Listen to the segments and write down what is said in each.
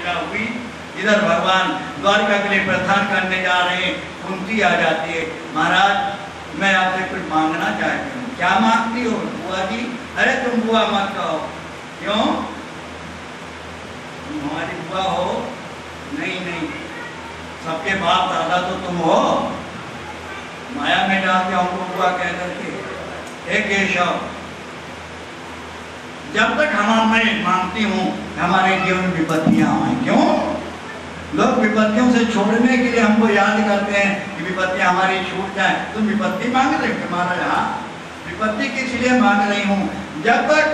पीड़ा हुई। इधर भगवान द्वारिका के लिए प्रस्थान करने जा रहे हैं। कुंती आ जाती है, महाराज मैं आपसे कुछ मांगना चाहती हूँ। क्या मांगती हो बुआ जी? अरे तुम बुआ मत कहो। क्यों? तुम हमारी बुआ हो? नहीं नहीं, सबके बाप दादा तो तुम हो। माया में डालते हमको बुआ कह करके। हे केशव, जब तक मैं मांगती हूँ हमारे जीवन विपत्तियां आए। क्यों? लोग विपत्तियों से छोड़ने के लिए हमको याद करते हैं कि विपत्तियां हमारी छूट जाए। तुम विपत्ति मांग रहे हो महाराज? हाँ, विपत्ति किस लिए मांग रही हूँ? जब तक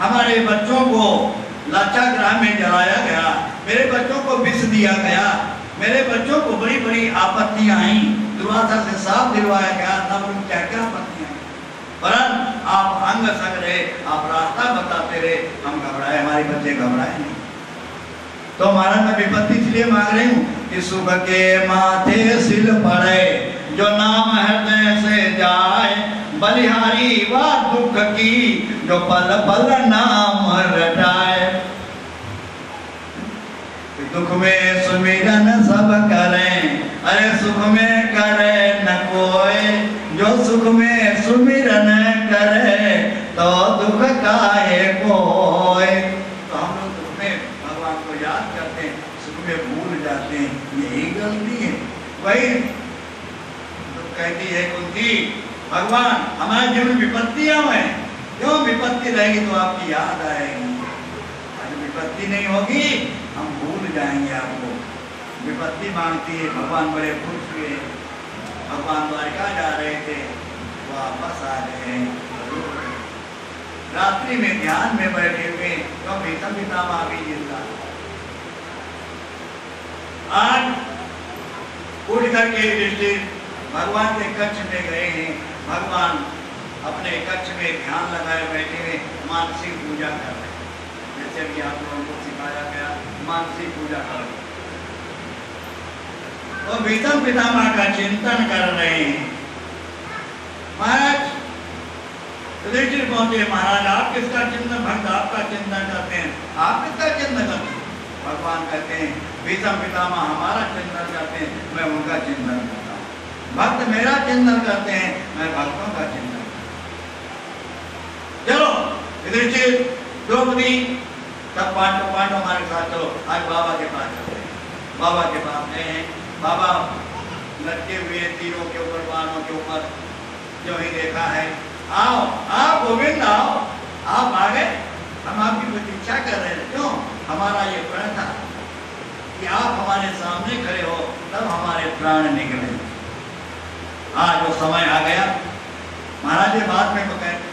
हमारे बच्चों को लाचाग्रह में जलाया गया, मेरे बच्चों को विष दिया गया, मेरे बच्चों को बड़ी बड़ी आपत्तियां आई, दुर्वासा से साफ दिलवाया गया, तब उन क्या क्या आपत्तियां आई। परंतु आप अंग संग रहे, आप रास्ता बताते रहे, हम घबराए, हमारे बच्चे घबराए नहीं। तो महाराज मैं विपत्ति इसलिए मांग रही हूँ कि सुख के माथे सिल पड़े, जो नाम हृदय से जाए, बलिहारी व दुख की जो पल पल नाम रटाए। दुख में सुमिरन सब करें, अरे सुख में करे न कोई, जो सुख में सुमिरन करे तो दुख काहे कोई। तो हम लोग दुख में भगवान को याद करते हैं, सुख में भूल जाते हैं, यही गलती है। वही तो कहती है कुंती, भगवान हमारे जीवन विपत्तियां हैं, क्यों? विपत्ति रहेगी तो आपकी याद आएगी, विपत्ति नहीं होगी हम भूल जाएंगे आपको। विपत्ति मांगती है। भगवान बड़े खुश हुए, भगवान द्वारिका जा रहे थे, वापस आ गए। रात्रि में ध्यान में बैठे हुए, तो भीषम पितामह भी जिंदा। आज उठ करके युधिष्ठिर भगवान के कक्ष में गए हैं। भगवान अपने कक्ष में ध्यान लगाए बैठे हुए मानसिक पूजा कर रहे हैं। जैसे भी आप लोगों को सिखाया गया, मानसिक पूजा करो। तो भीषम पितामह का चिंतन कर रहे हैं। महाराज युधिष्ठिर पहुंचे, महाराज आप किसका चिंतन? भक्त आपका चिंतन करते हैं। आप किसका चिंतन करते हैं? भगवान कहते हैं भीषम पितामह हमारा चिंतन करते हैं, मैं उनका चिंतन करता हूँ। भक्त मेरा चिंतन करते हैं, मैं भक्तों का चिंतन करता हूँ। चलो युधिष्ठिर, द्रौपदी, सब पांडव हमारे साथ चलो, आज बाबा के पास चलते हैं। बाबा के पास गए हैं। बाबा लटके हुए तीरों के ऊपर, बाणों के ऊपर, जो ही देखा है, आओ आओ गोविंद आओ, आप आ गए, हम आपकी प्रतीक्षा कर रहे थे। क्यों? हमारा ये प्रण था कि आप हमारे सामने खड़े हो, तब हमारे प्राण निकले। आज वो समय आ गया। महाराज ये बात में तो कहते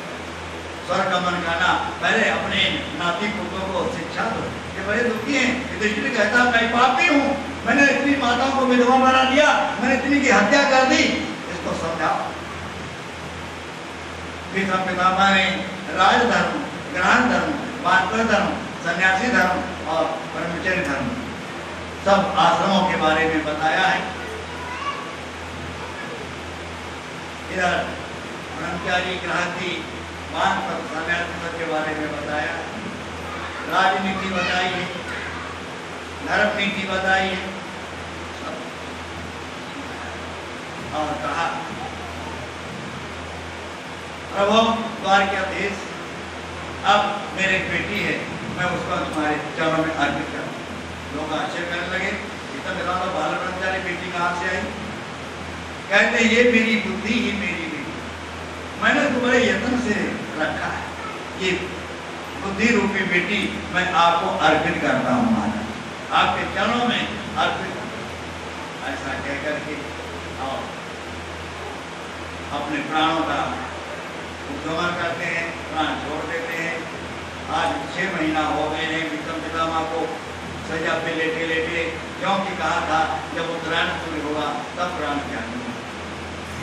स्वर्ग गमन करना, पहले अपने नाती पुत्रों को शिक्षा दो। ये बड़े दुखी हैं। युधिष्ठिर कहता मैं पापी हूँ, मैंने इतनी माताओं को विधवा बना दिया, मैंने इतनी की हत्या कर दी, इसको समझाओ। भीषम पितामह ने राजधर्म, ग्रहण धर्म, वानप्रस्थ धर्म, सन्यासी धर्म और ब्रह्मचर्य धर्म सब आश्रमों के बारे में बताया है। इधर ब्रह्मचारी, गृहस्थी, वानप्रस्थ, सन्यासी के बारे में बताया। राजनीति बताई है, धर्म नीति बताई है, और कहा प्रभु द्वारकाधीश, अब मेरी बेटी है, मैं उसको तुम्हारे चरणों में अर्पित करूं। लोग आश्चर्य करने लगे, इतना दिला तो बाल ब्रह्मचारी बेटी कहाँ से आई? कहते ये मेरी बुद्धि ही मेरी बेटी, मैंने तो बड़े यत्न से रखा है, ये बुद्धि रूपी बेटी मैं आपको अर्पित करता हूँ महाराज, आपके चरणों में अर्पित। ऐसा कह करके और अपने प्राणों का उद्गमन करते हैं, प्राण छोड़ देते हैं। आज 6 महीना हो गए हैं भीषम पितामह को सजा पे लेटे लेटे, क्योंकि कहा था जब उत्तरायण शुरू हुआ तब प्राण त्याग।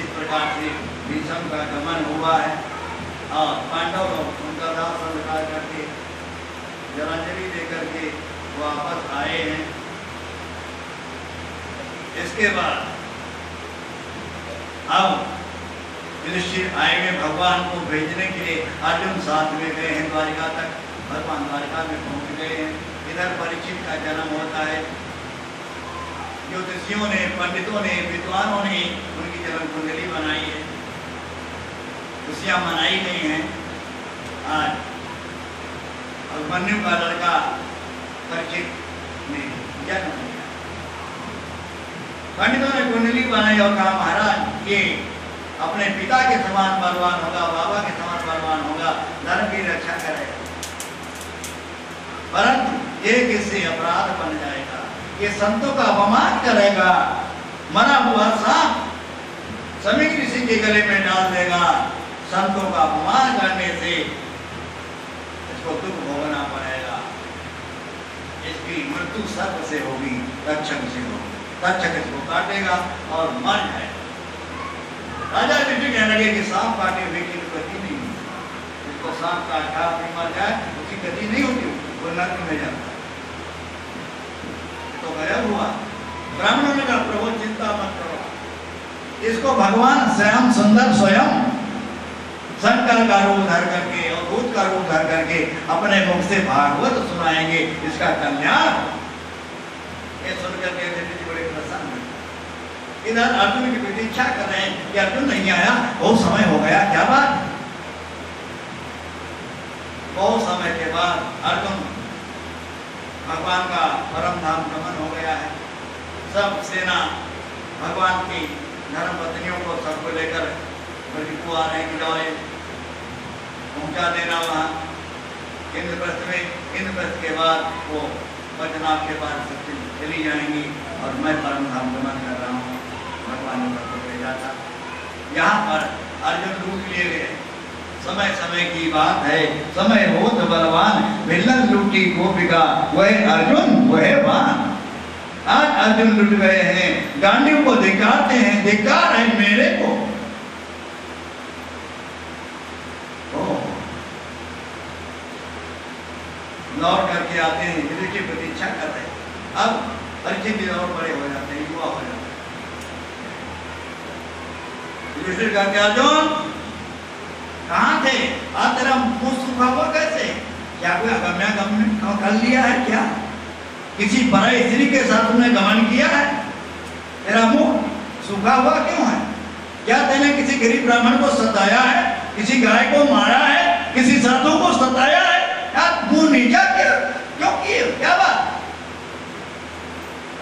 इस प्रकार से भीषम का गमन हुआ है और पांडव लोग उनका दाह संस्कार करके जलांजलि देकर के वापस आए हैं। इसके बाद अब युधिष्ठिर आएंगे भगवान को भेजने के लिए। अर्जुन साथ में गए हैं द्वारिका तक, भगवान द्वारिका में पहुंच गए हैं। इधर परीक्षित का जन्म होता है। ज्योतिषियों ने, पंडितों ने, विद्वानों ने उनकी जन्म कुंडली बनाई है, खुशियां मनाई गई हैं। आज अभिमन्यु का लड़का परीक्षित ने जन्म लिया। पंडितों ने कुंडली बनाई और कहा महाराज ये अपने पिता के समान बलवान होगा, बाबा के समान बलवान होगा, धर्म की रक्षा करेगा, परंतु एक इससे अपराध बन जाएगा, ये संतों का अपमान करेगा, मरा हुआ सांप समीक ऋषि के गले में डाल देगा। संतों का अपमान करने से इसको दुख भोगना पड़ेगा, इसकी मृत्यु सर्प से होगी, तक्षक से होगी। तक्षक इसको काटेगा और मर जाएगा। राजा युधिष्ठिर कहने लगे कि सांप काटे हुए की गति नहीं होती, जिसको सांप काटा भी मर जाए उसकी गति नहीं होती, वो नरक में जाता है। तो गया हुआ। ब्राह्मणों ने कहा प्रभु चिंता मत करो, इसको भगवान श्याम सुंदर स्वयं शंकर का रूप धर करके और भूत का रूप धर करके अपने मुख से भागवत सुनाएंगे, इसका कल्याण। ये सुनकर के बड़े प्रसन्न। इधर अर्जुन की प्रतीक्षा कर रहे हैं कि अर्जुन नहीं आया, बहुत समय हो गया, क्या बात। बहुत समय के बाद अर्जुन भगवान का परम धाम गमन हो गया है। सब सेना भगवान की धर्म पत्नियों को सबको लेकर को आ रहे हैं कि जाओ पहुंचा देना वहाँ इंद्रप्रस्थ में। इंद्रप्रस्थ के बाद वो बचनाभ के बाद सब चली जाएंगी और मैं परम धाम गमन कर रहा हूँ, भगवान ने सबको भेजा था। यहाँ पर अर्जुन लूट लिए गए। समय समय की बात है, समय हो तो बलवान, मिलन लूटी गोपिका, वह अर्जुन वह बान। आज अर्जुन लुट गए हैं, गांडियों को धिक्कारते हैं, धिक्कार है मेरे को। लौट करके आते हैं, युद्ध की प्रतीक्षा कर रहे हैं। अब परीक्षित भी और बड़े हो जाते हैं, युवा हो जाते हैं। युधिष्ठिर कहते अर्जुन कहाँ थे? आज तेरा मुंह सूखा हुआ कैसे? क्या कोई अगम्य कर लिया है क्या? किसी पराई स्त्री के साथ तुमने गमन किया है? तेरा मुंह सूखा हुआ क्यों है? क्या तेने किसी गरीब ब्राह्मण को सताया है? किसी गाय को मारा है? किसी साधु को सताया है? मुंह नीचा क्यों किए? क्या बात?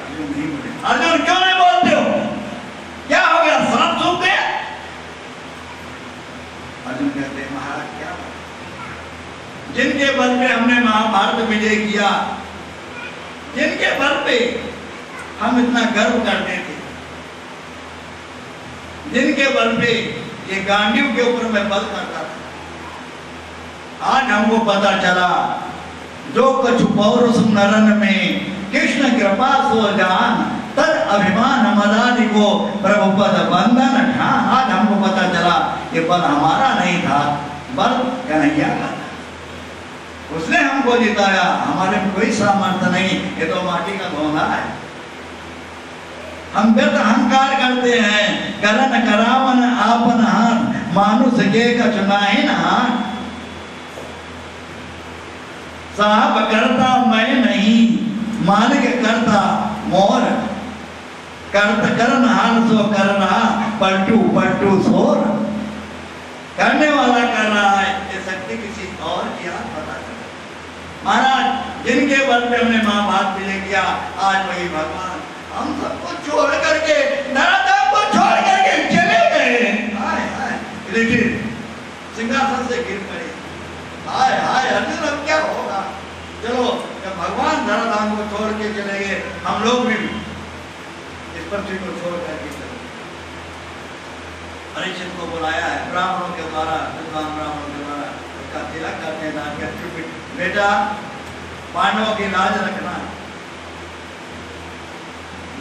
अर्जुन नहीं बोले। अर्जुन क्यों नहीं बोलते हो? क्या हो गया? सांप सूख गया? अर्जुन कहते हैं महाराज क्या बात? जिनके बल पे हमने महाभारत विजय किया, जिनके बल पे हम इतना गर्व करते थे, जिनके बल पे ये गांडियों के ऊपर मैं बल करता था, आज हमको पता चला जो कछु पौरुष नरन में कृष्ण कृपा सो जान, तद अभिमान मदादि को प्रभु पद बंधन ठान। आज हमको पता चला ये बल हमारा नहीं था, बल कन्हैया का था। उसने हमको जिताया, हमारे में कोई सामर्थ्य नहीं, ये तो माटी का धोना है। हम व्यर्थ अहंकार करते हैं, करन करावन आपन हाथ, मानुष के कचुनाहीन हाथ। साहब करता मैं नहीं, मालिक करता मोर, करत करन हाल सो कर रहा, पलटू पलटू सोर। करने वाला कर रहा है, ये शक्ति किसी और की हाथ पता चले। महाराज जिनके बल पे हमने महाभारत विजय किया, आज वही भगवान हम सबको छोड़ करके, धराधाम को छोड़ करके चले गए। हाय हाय, देखिए सिंहासन से गिर पड़े। हाय हाय अर्जुन अब क्या होगा? चलो जब भगवान धराधाम को छोड़ के चले गए, हम लोग भी इस पृथ्वी को छोड़ करके चले। परीक्षित को बुलाया है ब्राह्मणों के द्वारा, विद्वान ब्राह्मणों के द्वारा, उसका तिलक करते हैं, दान करते, बेटा पांडवों की लाज रखना,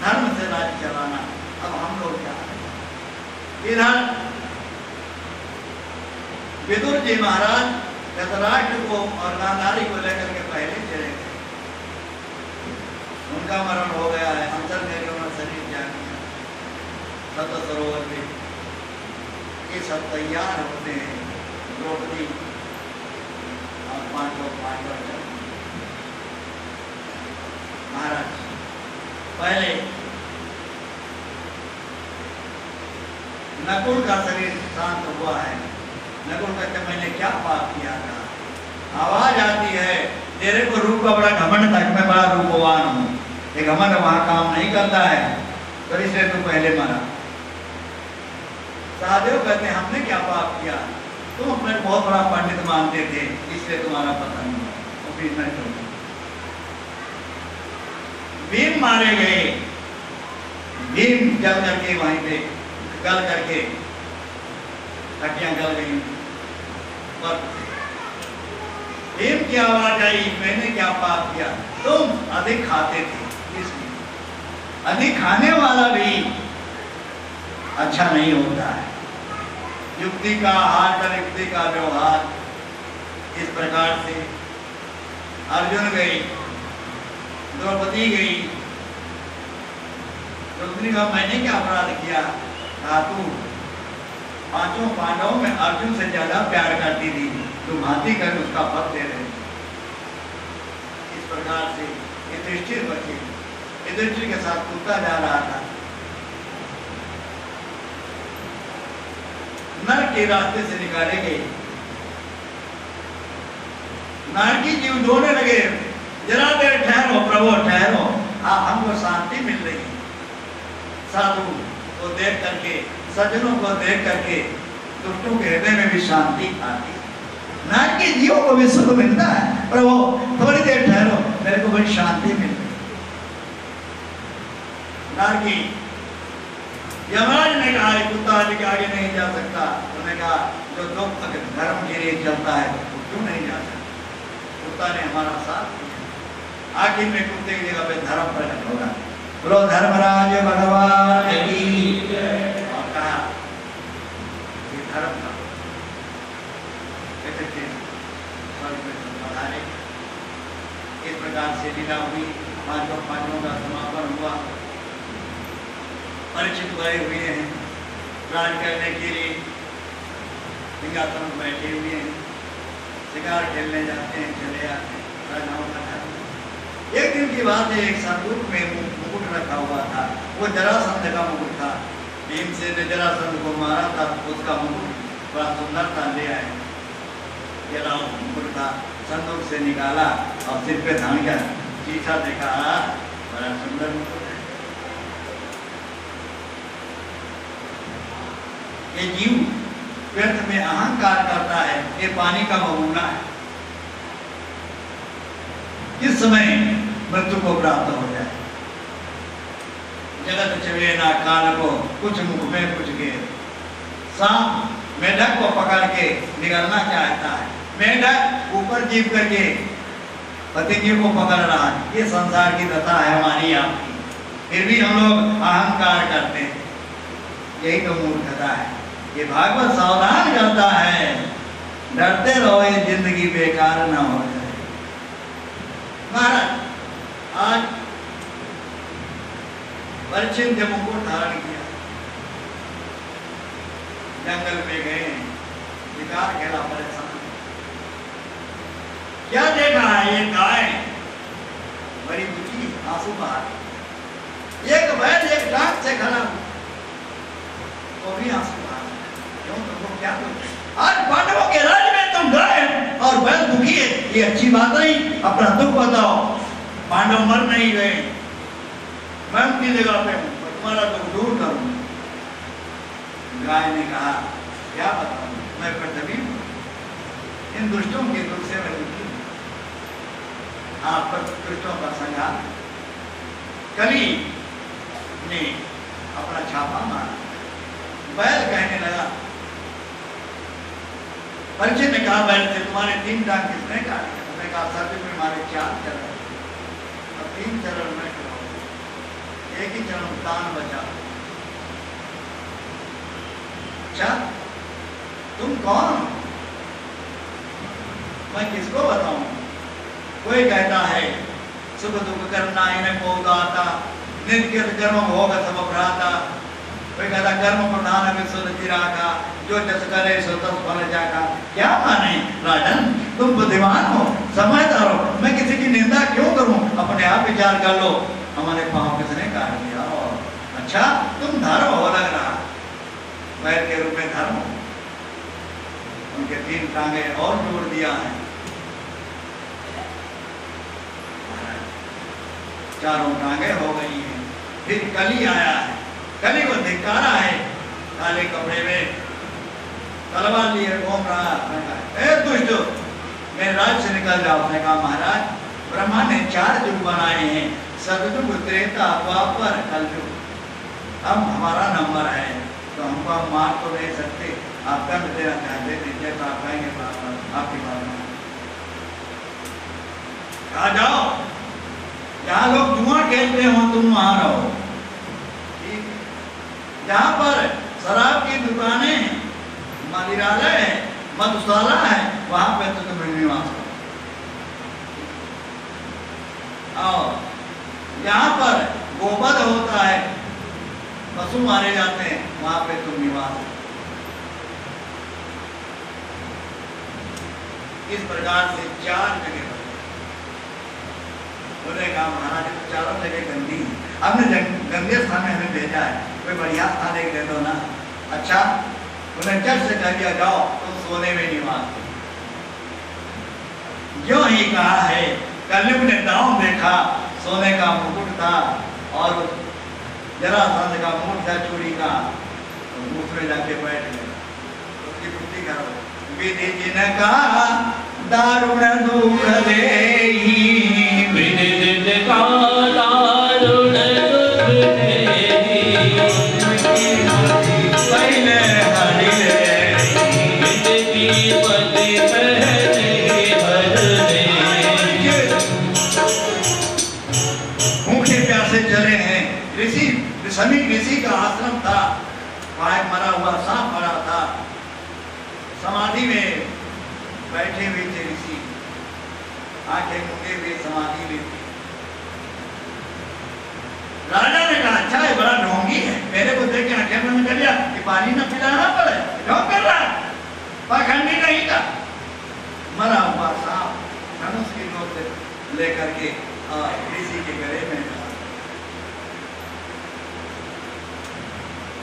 धर्म से राज चलाना। अब हम लोग क्या करें? इधर विदुर जी महाराज धृतराष्ट्र को और गांधारी को लेकर के पहले चले गए। उनका मरण हो गया है, अंतर में उन्होंने शरीर त्याग किया सप्त सरोवर में। ये सब तैयार होते हैं, द्रौपदी और पांडव पहले नकुल का शरीर शांत हुआ है। नकुल कहते मैंने क्या पाप किया था। आवाज आती है तेरे को रूप का बड़ा घमंड था कि मैं बड़ा रूपवान हूँ। ये घमंड वहां काम नहीं करता है, तो इसलिए तू पहले मरा। सहदेव कहते हमने क्या पाप किया, तुम अपने बहुत बड़ा पंडित मानते थे इसलिए तुम्हारा पता नहीं हुआ। तो फिर मैं तो भीम मारे गए। भीम जल करके वहीं पे गल करके हड्डियां गल गई। भीम की आवाज आई मैंने क्या पाप किया, तुम अधिक खाते थे इसलिए। अधिक खाने वाला भी अच्छा नहीं होता है। युक्ति का आहार पर युक्ति का व्यवहार। इस प्रकार से अर्जुन गई, द्रौपदी गई। द्रौपदी का मैंने क्या अपराध किया, तू पांचों पांडवों में अर्जुन से ज्यादा प्यार करती थी, तुम हाथी कर उसका फल दे रहे। इस प्रकार से युधिष्ठिर बचे। युधिष्ठिर के साथ कुत्ता जा रहा था, नरक के रास्ते से निकाले गए। नारकी जीव रोने लगे, जरा देर ठहरो प्रभु ठहरो, आप हमको शांति मिल रही। साधु को देख करके, सज्जनों को देख करके दुष्टों के हृदय में भी शांति आती। नारकी जीवों को भी सुख मिलता है, प्रभु थोड़ी देर ठहरो मेरे को बड़ी शांति मिल रही। नारकी यमराज ने कहा कुत्ता आदि के आगे नहीं जा सकता। उन्होंने कहा जो लोग अगर धर्म के लिए चलता है तो क्यों नहीं जा सकता। कुत्ता ने हमारा साथ दिया। आखिर में कुत्ते की जगह पे धर्म प्रकट होगा। बोलो धर्मराज भगवान की। और कहा ये धर्म का इस प्रकार से लीला हुई। पांचों का समापन हुआ। परिचित गए हुए हैं राज करने के लिए, सिंहासन में बैठे हुए हैं, शिकार खेलने जाते हैं, चले आते हैं। राजाओं का धर्म। एक दिन की बात है, एक संदूक में मुकुट रखा हुआ था। वो जरासंध का मुकुट था। भीमसेन ने जरासंध को मारा था, उसका मुकुट बड़ा सुंदर था, ले आए। ये लाओ मुकुट था, संदूक से निकाला और सिर पे धान कर शीशा देखा, बड़ा सुंदर मुकुट। ये जीव व्यर्थ में अहंकार करता है, ये पानी का बबूला है। इस समय मृत्यु को प्राप्त हो जाए। जगत चवे ना काल को, कुछ मुख में कुछ गेर। सांप मेढक को पकड़ के निगलना चाहता है, मेढक ऊपर जीव करके पतंगे को पकड़ रहा है। ये संसार की दशा है हमारी आपकी, फिर भी हम लोग अहंकार करते हैं। यही तो मूर्खता है। ये भागवत सावधान करता है, डरते रहो ये जिंदगी बेकार ना हो जाए। महाराज आज परीक्षित जब मुकुट धारण किया, जंगल में गए, शिकार खेला, परेशान। क्या देखा है, ये गाय बड़ी दुखी, आंसू बहा। एक बैल एक टांग से खड़ा, वो भी आंसू बहा। तो क्या आज पांडवों के राज्य में तुम गए और बैल दुखी है, ये अच्छी बात नहीं। अपना दुख बताओ। पांडव मर नहीं गए, मैं उनकी जगह पे हूं, तुम्हारा दुख दूर करूं। गाय ने कहा क्या बताऊं, मैं पृथ्वी हूं, इन दुष्टों के दुख से मैं दुखी हूं। आप पर दुष्टों का संघार। कली ने अपना छापा मारा। बैल कहने लगा, परीक्षित ने कहा बैल से तुम्हारे 3 टांग किसने काटे? उसने कहा सत्य में हमारे 4 चरण और 3 चरण में एक ही चरण तान बचा। अच्छा तुम कौन हो? मैं किसको बताऊं? कोई कहता है सुख दुख करना इन्हें को दाता, नित्य कर्म भोग सब भ्राता। कोई कहता कर्म प्रधान विश्व चिरागा, जो जस करे सो तस फल जागा। क्या माने राजन, तुम बुद्धिमान हो, समझदार हो, मैं किसी की निंदा क्यों करूं? अपने आप विचार कर लो। हमारे पाँव किसने काट दिया? और अच्छा तुम धर्म हो लग रहा, बैल के रूप में धर्म हो। उनके 3 टांगे और जोड़ दिया है, 4 टांगे हो गई हैं। फिर कली आया है, कली को धिक्कारा है, काले कपड़े में तलवार लिए घूम रहा। ए दुष्ट, मेरे राज्य से निकल जाओ। उसने कहा महाराज, ब्रह्मा ने 4 युग बनाए हैं, सतयुग, त्रेता, द्वापर, कलयुग। अब हमारा नंबर है तो हमको आप मार तो नहीं सकते, आप दंड देना चाहते दीजिए तो आप कहेंगे आपकी बात में कहा जाओ, जहाँ लोग जुआ खेलते हो तुम वहां रहो, जहाँ पर शराब की दुकानें, मदिरालय है, मधुशाला है, वहां पे तो तुम्हें निवास करो। और जहाँ पर गोवध होता है, पशु मारे जाते हैं, वहां पे तुम निवास करो। इस प्रकार से 4 जगह बोले कहा महाराज तो 4 जगह गंदी है, आपने गंदे स्थान में हमें भेजा है, कोई बढ़िया स्थान एक दे दो ना। अच्छा, उन्हें जब से कह दिया जाओ तुम सोने में निवास करो। जो ही कहा है, कलयुग ने दांव देखा, सोने का मुकुट था और जरासंध का मुकुट था चूड़ी का, तो उसमें जाके बैठ गए, उसकी बुद्धि करो। विधि जिनका दारुण दुख देहि, विधि जिनका दारुण दुख देहि, पहले हरि रे, विधि पति पहले हर दे। भूखे प्यासे चले हैं। ऋषि समीक ऋषि का आश्रम था, वहां एक मरा हुआ सांप पड़ा था, समाधि में बैठे हुए थे ऋषि, आंखें मूंदे हुए समाधि में थे। राजा ने कहा अच्छा है, बड़ा ढोंगी है, मेरे को देख के आंखें बंद कर लिया कि पानी न पिलाना पड़े, ढोंग कर रहा है, पाखंडी नहीं था। मरा हुआ सांप धनुष की नोक लेकर के ऋषि के गले में डाला।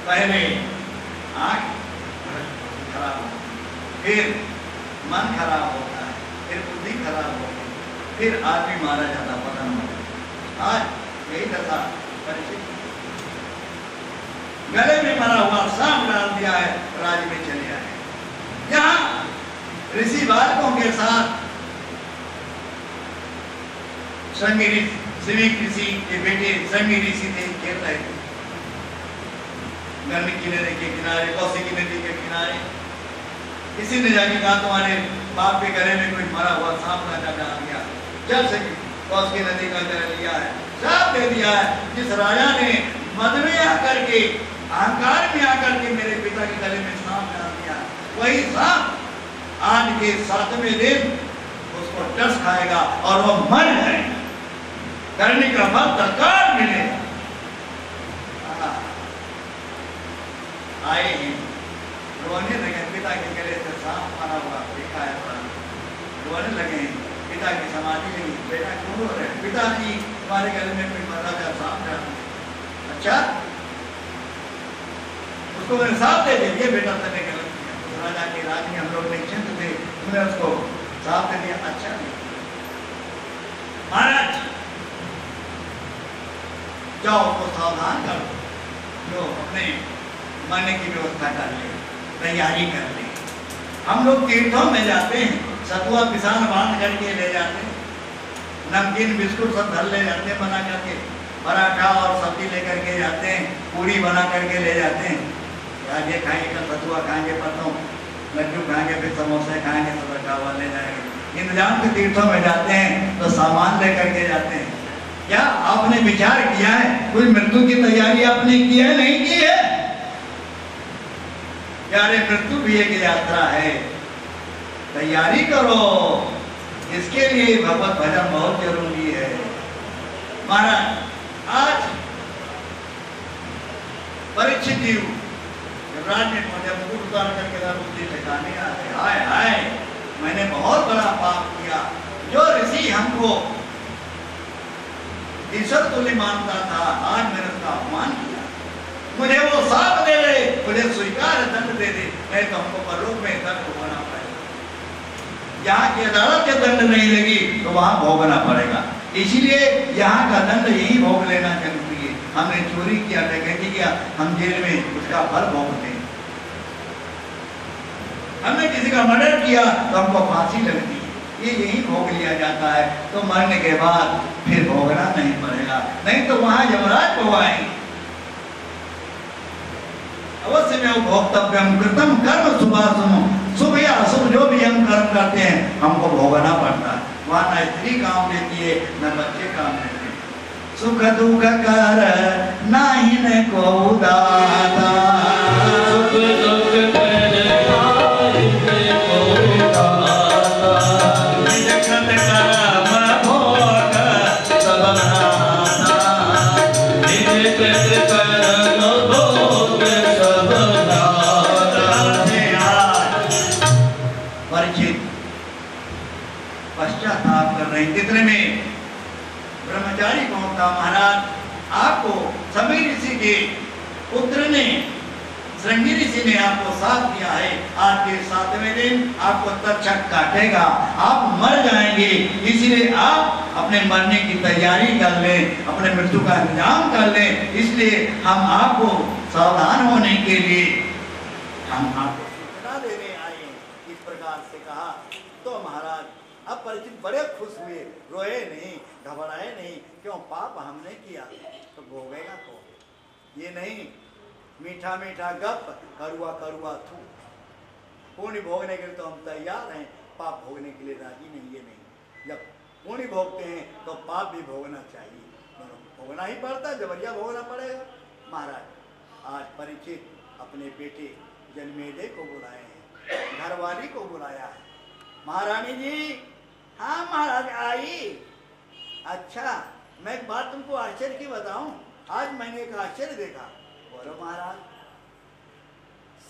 पहले आंख खराब, फिर मन खराब होता है, फिर बुद्धि खराब होती है, फिर आदमी मारा जाता, पतन होता। आज यही दशा परिचित, गले में मरा हुआ सांप डाल दिया है, राज्य में चले आए। यहाँ ऋषि बालकों के साथ समीक ऋषि के बेटे संगी ऋषि थे, खेल रहे थे गंगा की नदी के किनारे, कौशिकी नदी के किनारे। किसी ने जाके कहा तुम्हारे बाप के गले में कोई मरा हुआ सांप ना डाल दिया, जब से कौशिकी नदी का जल लिया है, साफ दे दिया है। जिस राजा ने मद में आकर के, अहंकार में आकर के मेरे पिता के गले में सांप डाल दिया, वही सांप आज के 7वें दिन उसको टस खाएगा और वो मर जाएगा, करने का फल तत्काल मिलेगा। आए हैं, रोने लगे, पिता के गले से सांप मारा हुआ देखा है, रोने लगे, पिता की समाधि लगी, बेटा क्यों रो रहे? पिताजी तुम्हारे गले में कोई मरा जा सांप डाल। अच्छा, उसको मैंने साफ दे दिया, बेटा तेने गलत किया, उस राजा के राज में हम लोग निश्चिंत थे, तुमने उसको साफ दे दिया। अच्छा महाराज जाओ उसको सावधान कर दो, जो अपने मरने की व्यवस्था कर ले, तैयारी कर ले। हम लोग तीर्थों में जाते हैं, सतुआ पिसान बांध करके ले जाते हैं, नमकीन बिस्कुट सब घर ले जाते हैं बना करके, पराठा और सब्जी लेकर के जाते हैं, पूरी बना करके ले जाते हैं। आज ये खाएंगे, कल सतुआ खाएंगे, परसों लड्डू खाएंगे, फिर समोसे खाएंगे, सब रखा हुआ ले जाएंगे। इंतजाम के तीर्थों में जाते हैं तो सामान लेकर के जाते हैं। क्या आपने विचार किया है, कोई मृत्यु की तैयारी आपने की है? नहीं की है? यारे मृत्यु भी एक यात्रा है, तैयारी करो, इसके लिए भगवत भजन बहुत जरूरी है। महाराज आज परीक्षित जी राज ने मुझे मुकुट उतार करके बुद्धि ठिकाने आ गए, हाय हाय मैंने बहुत बड़ा पाप किया। जो ऋषि हमको ईश्वर तुल्य मानता था, आज मैंने उसका अपमान किया। मुझे वो साथ दे दे, मुझे स्वीकार दंड दे दे, नहीं तो हमको परलोक में दंड भोगना पड़ेगा। यहाँ की अदालत के दंड नहीं लगी तो वहां भोगना पड़ेगा। इसीलिए यहाँ का दंड यही भोग लेना जरूरी है। हमने चोरी किया, डकैती किया, हम जेल में उसका फल भोगते हैं। हमने किसी का मर्डर किया तो हमको फांसी लगती है, ये यही भोग लिया जाता है। तो मरने के बाद फिर भोगना नहीं पड़ेगा, नहीं तो वहां यमराज भोगाएंगे। अवश्य में भोक्तव्यम कृतम कर्म शुभाशुभ, शुभ या अशुभ जो भी हम कर्म करते हैं हमको भोगना पड़ता है। वहां न स्त्री काम देती है न बच्चे काम देते हैं। सुख दुख कर नाही न को दाता, सुख दुख कर नाही न को दाता, निजखत कर्म भोग सब नाता, निजखत कर्म भोग सब नाता। परिचित पश्चाताप कर रहे हैं। कितने में ब्रह्मचारी कौन था? महाराज, आपको समीर ऋषि के पुत्र ने, श्रृंगी ऋषि ने आपको साथ दिया है। आज के 7वें दिन आपको तक्षक काटेगा, आप मर जाएंगे। इसलिए आप अपने मरने की तैयारी कर लें, अपने मृत्यु का इंतजाम कर लें। इसलिए हम आपको सावधान होने के लिए हम आपको सूचना देने आए। इस प्रकार से कहा तो महाराज अब परिचित बड़े खुश हुए, रोए नहीं, घबराए नहीं। क्यों? पाप हमने किया तो भोगेगा कौन? ये नहीं मीठा मीठा गप, करुआ करुआ थू। पुण्य भोगने के लिए तो हम तैयार हैं, पाप भोगने के लिए राजी नहीं। ये नहीं, जब पुण्य भोगते हैं तो पाप भी भोगना चाहिए, भोगना ही पड़ता, जबरिया भोगना पड़ेगा। महाराज आज परिचित अपने बेटे जन्मेजय को बुलाए हैं, घरवाली को बुलाया है। महारानी जी, हाँ महाराज आई। अच्छा, मैं एक बात तुमको आश्चर्य की बताऊं। आज मैंने एक आश्चर्य देखा। बोलो महाराज।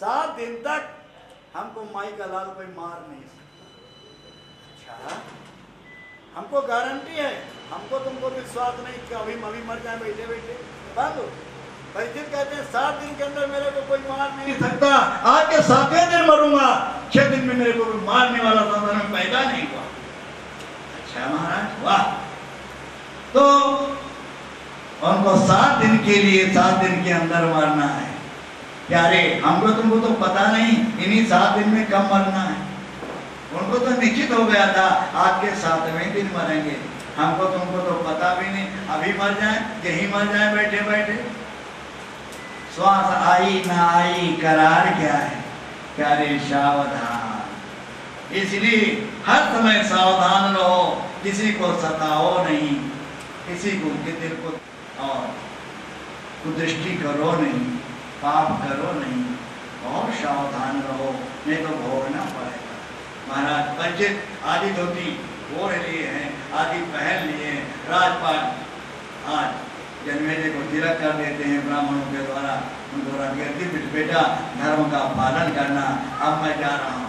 7 दिन तक हमको माई का लाल कोई मार नहीं सकता। अच्छा, हमको गारंटी है, हमको तुमको विश्वास नहीं कि अभी मर जाए बैठे बैठे। बाबू परिचित कहते हैं 7 दिन के अंदर मेरे को कोई मार नहीं सकता। आज के 7वें दिन मरूंगा, 6 दिन में मेरे को कोई मारने वाला संसार में पैदा नहीं हुआ। अच्छा महाराज, वाह। तो उनको 7 दिन के लिए 7 दिन के अंदर मरना है। प्यारे, हमको तुमको तो पता नहीं इन्हीं 7 दिन में कब मरना है। उनको तो निश्चित हो गया था आज के 7वें दिन मरेंगे। हमको तुमको तो पता भी नहीं, अभी मर जाए, यही मर जाए बैठे बैठे। श्वास आई ना आई करार क्या है? प्यारे सावधान। इसलिए हर समय सावधान रहो, किसी को सताओ नहीं, किसी को दिल को और कुदृष्टि करो नहीं, पाप करो नहीं, और सावधान रहो, नहीं तो भोगना पड़ेगा। महाराज परिचित आदि धोती ओढ़ लिए हैं, आदि पहन लिए हैं। राजपाट आज जन्मेजय को तिलक कर देते हैं ब्राह्मणों के द्वारा। उनको बेटा धर्म का पालन करना। अब मैं जा रहा हूँ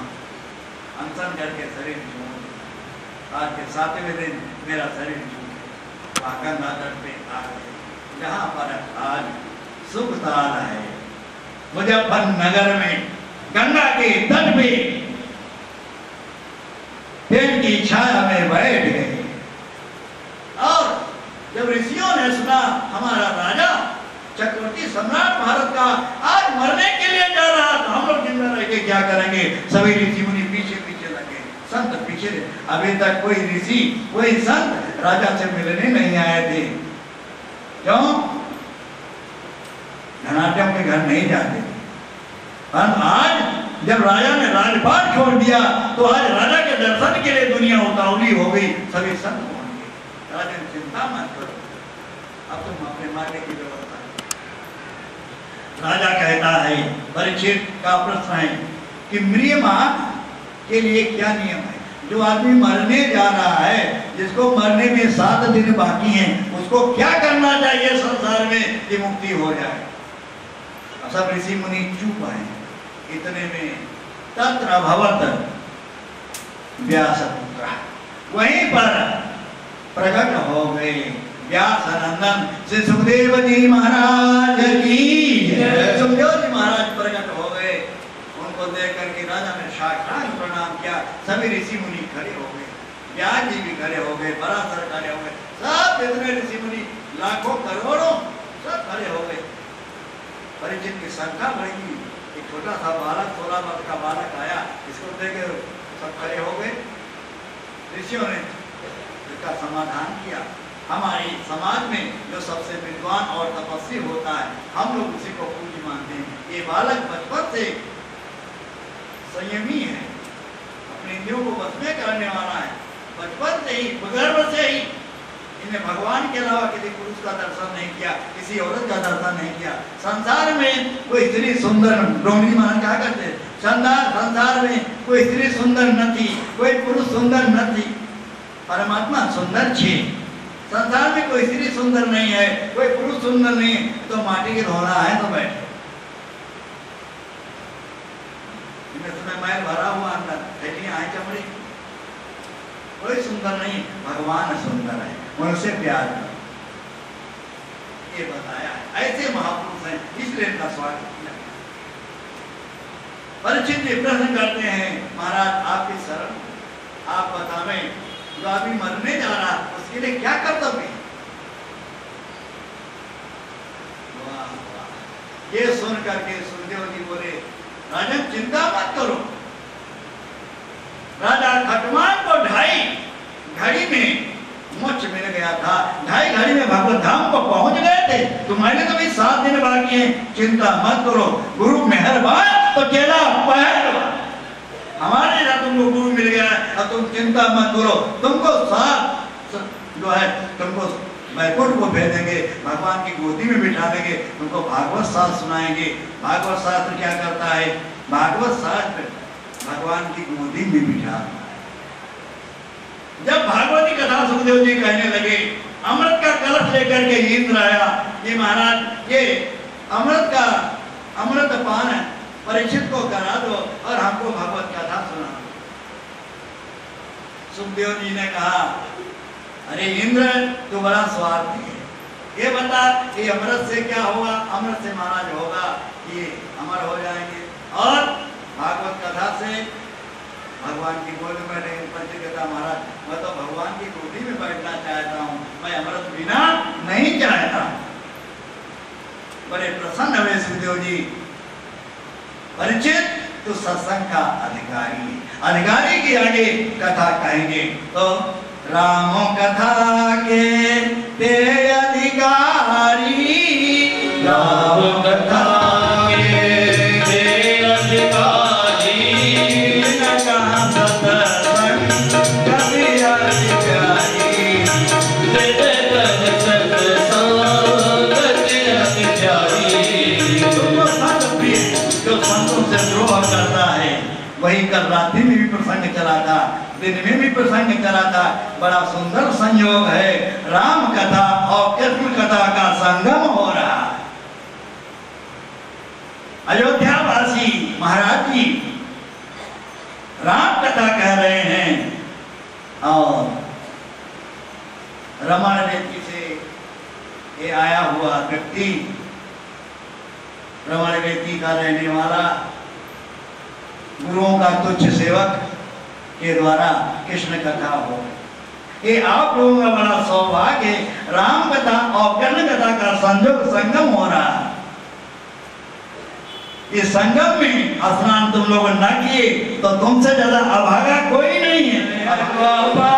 अनशन करके शरीर छोड़। आज के 7वें दिन मेरा शरीर छूट गंगा तट पे आ गए, जहाँ पर आज शुभ ताल है। मुजफ्फरनगर में गंगा के तट पे पेड़ की छाया में बैठ गए। और जब ऋषियों ने सुना हमारा राजा चक्रवर्ती सम्राट भारत का आज मरने के लिए जा रहा, तो हम लोग जिंदा रह के क्या करेंगे? सभी ऋषि मुनि पीछे पीछे लगे, संत पीछे। अभी तक कोई ऋषि कोई संत राजा से मिलने नहीं आए थे। क्यों? धनाढ्यों के घर नहीं जाते। और आज जब राजा ने राजपाट छोड़ दिया तो आज राजा के दर्शन के लिए दुनिया उतावली हो गई, सभी संत पहुंच गए। राजा ने चिंता मत करो, अब तुम अपने मारने की व्यवस्था। राजा कहता है, परीक्षित का प्रश्न है कि म्रियमा के लिए क्या नियम है? जो आदमी मरने जा रहा है, जिसको मरने में 7 दिन बाकी हैं, उसको क्या करना चाहिए संसार में कि मुक्ति हो जाए? सब ऋषि मुनि चुप है। इतने में तत्र भवत व्यासपुत्र वहीं पर प्रकट हो गए व्यास नंदन श्री सुखदेव जी महाराज की। सुखदेव जी महाराज प्रकट हो गए, उनको देख करके राजा ने साष्टांग प्रणाम किया। सभी ऋषि मुनि खड़े हो गए, व्यास जी भी खड़े हो गए, पराशर खड़े हो गए, सब इतने ऋषि मुनि लाखों करोड़ों सब खड़े हो गए। परीक्षित की संख्या बढ़ी, एक छोटा सा बालक 16 वर्ष का बालक आया, इसको देख सब खड़े हो गए। ऋषियों ने इसका समाधान किया। हमारे समाज में जो सबसे विद्वान और तपस्वी होता है, हम लोग उसी को पूज्य मानते हैं। ये बालक बचपन से संयमी है, अपने इंद्रियों को वश में करने वाला है, बचपन से ही गर्भ से ही इन्हें भगवान के अलावा किसी पुरुष का दर्शन नहीं किया, किसी औरत का दर्शन नहीं किया। संसार में कोई स्त्री सुंदर, डोंगरी महाराज क्या करते हैं, संसार में कोई स्त्री सुंदर न थी, कोई पुरुष सुंदर न थी, परमात्मा सुंदर छे। संसार में कोई स्त्री सुंदर नहीं है, कोई पुरुष सुंदर नहीं है, तो माटी के धोना है तो बैठे। तुम्हें मैल भरा हुआ अंदर है, आए चमड़ी, कोई सुंदर नहीं, भगवान सुंदर है, उनसे प्यार करो, ये बताया है। ऐसे महापुरुष हैं, इसलिए इनका स्वागत किया। परीक्षित जी प्रश्न करते हैं, महाराज आपकी शरण, आप बतावें, जो अभी मरने जा रहा उसके लिए क्या कर्तव्य है? ये सुन करके सुखदेव जी बोले, राजन चिंता मत करो। राजा खटवान को 2.5 घड़ी में मोक्ष मिल गया था, 2.5 घड़ी में भगवत धाम को पहुंच गए थे। तुम्हारे तो भी 7 दिन बाकी हैं, चिंता मत करो। गुरु मेहरबान तो चेला पहलवान, हमारे यहाँ तुमको गुरु मिल गया है, अब तुम चिंता मत करो। तुमको साथ जो है तुमको बैकुंठ को भेजेंगे, भगवान की गोदी में बिठा देंगे, तुमको भागवत शास्त्र सुनाएंगे। भागवत शास्त्र क्या करता है? भागवत शास्त्र भगवान की गोदी में बिठा। जब भागवती कथा सुखदेव जी कहने लगे, अमृत का कलश लेकर के इंद्र आया, ये महाराज ये अमृत पान परीक्षित को करा दो और हमको भगवत कथा सुना दो। सुखदेव जी ने कहा, अरे इंद्र तू बड़ा स्वार्थी है, ये बता कि अमृत से क्या होगा? अमृत से महाराज होगा कि अमर हो जाएंगे, और भागवत कथा से भगवान की गोद में बैठे। परीक्षित कहता, महाराज मैं तो भगवान की गोदी में बैठना चाहता हूँ, मैं अमृत बिना नहीं चाहता। बड़े प्रसन्न हुए सुखदेव जी। परीक्षित तो सत्संग का अधिकारी के आगे कथा कहेंगे तो राम कथा के ते अधिकारी, राम कथा के ते अधिकारी, न कहा सत्संग कभी अधिकारी, जो संतों से द्रोह करता है वही कल रात्रि में भी प्रसंग चला था, दिन में भी प्रसंग चला था। बड़ा सुंदर संयोग है, राम कथा और कृष्ण कथा का संगम हो रहा है। अयोध्यावासी महाराज जी राम कथा कह रहे हैं, और रमण व्यक्ति से ये आया हुआ व्यक्ति, रमण व्यक्ति का रहने वाला, गुरुओं का तुच्छ सेवक के द्वारा कृष्ण कथा हो। ये आप लोगों का बड़ा सौभाग्य है, राम कथा और कृष्ण कथा का संगम हो रहा है। इस संगम में स्नान तुम लोग न किए तो तुमसे ज्यादा अभागा कोई नहीं है। Oh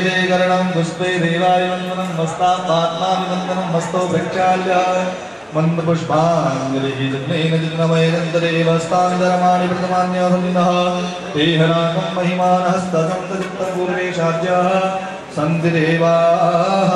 विदेकरणं पुष्पे देवाय वन्दनं मस्तापात्माभिवन्दनं मस्तो वृक्षाल्याय मन्दपुष्पाञ्जलिः जग्नेन जिग्नमयदन्तरेवस्तान्दरमाणि प्रथमान्यसन्निनः तेहनाकं महिमानहस्तसन्तचित्तपूर्वेशाद्यः सन्ति देवाः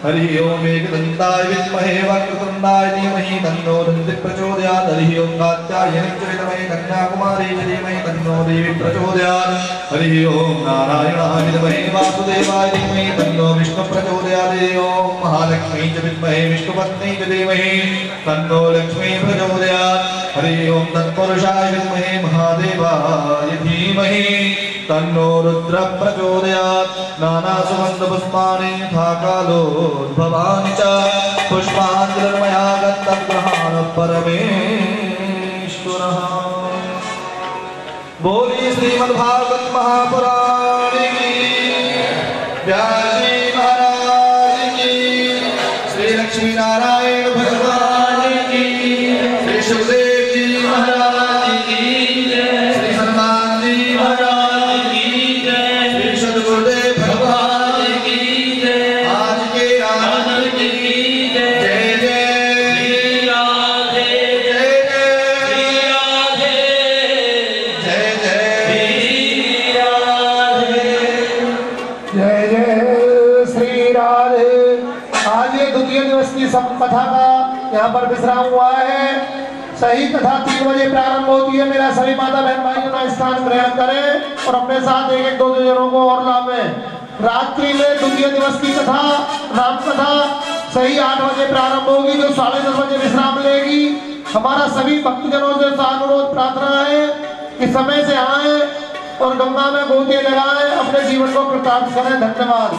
हरि ओम एकदन्ताय विद्महे वक्रतुण्डाय धीमहि तन्नो दन्ति प्रचोदयात् हरि ओम कात्यायनि च विद्महे कन्याकुमारी च धीमहि तन्नो देवी प्रचोदयात् हरि ओम नारायणाय विद्महे वासुदेवाय धीमहि तन्नो विष्णु प्रचोदयात् हरि ओम महालक्ष्मी च विद्महे विष्णुपत्नी च धीमहि तन्नो लक्ष्मी प्रचोदयात् हरि ओम तत्पुरुषाय विद्महे महादेवाय धीमहि तन्नो रुद्र प्रचोदयात् नानासुगन्धपुष्पाणि यथा कालोद्भवानि च पुष्पाञ्जलिर्मया गन्तग्रहाण परमेश्वरः। बोली श्रीमद्भागवत महापुराण की, व्यास जी महाराज की, श्री लक्ष्मी नारायण भगवान की, श्री सुखदेव जी महाराज की, श्री हनुमान जी महाराज कथा का यहाँ पर विश्राम हुआ है। सही कथा 3 बजे प्रारंभ होती है। मेरा सभी माता बहन भाइयों का स्थान ग्रहण करें और अपने साथ एक दो जनों को और लावें। रात्रि में द्वितीय दिवस की कथा राम कथा सही 8 बजे प्रारंभ होगी, जो 10:30 बजे विश्राम लेगी। हमारा सभी भक्तजनों से अनुरोध प्रार्थना है कि समय से आए और गंगा में गोतियां लगाएं, अपने जीवन को कृतार्थ करें। धन्यवाद।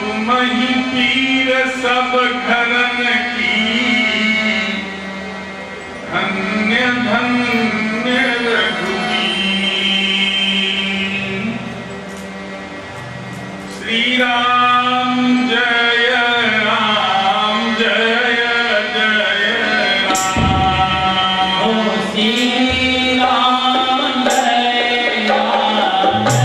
तुम ही पी सब घरन की धन्य धन्य रघुवीर। श्री राम जय राम जय जय राम। श्री राम जय राम जय जय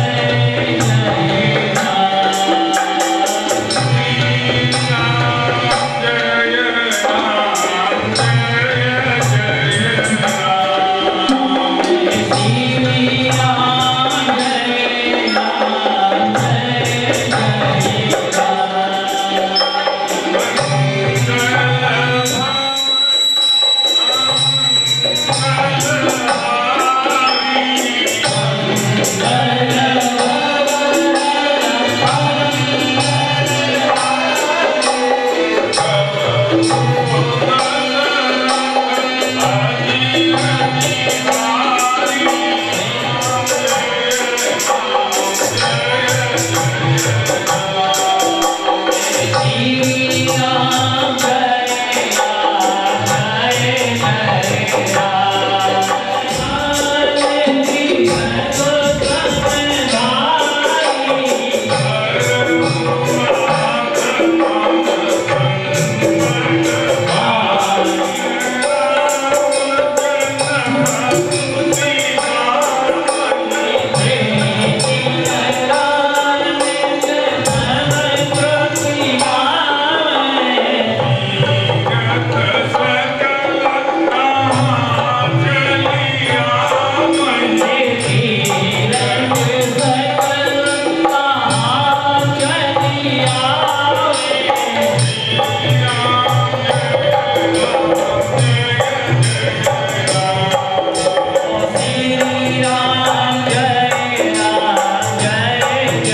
राम।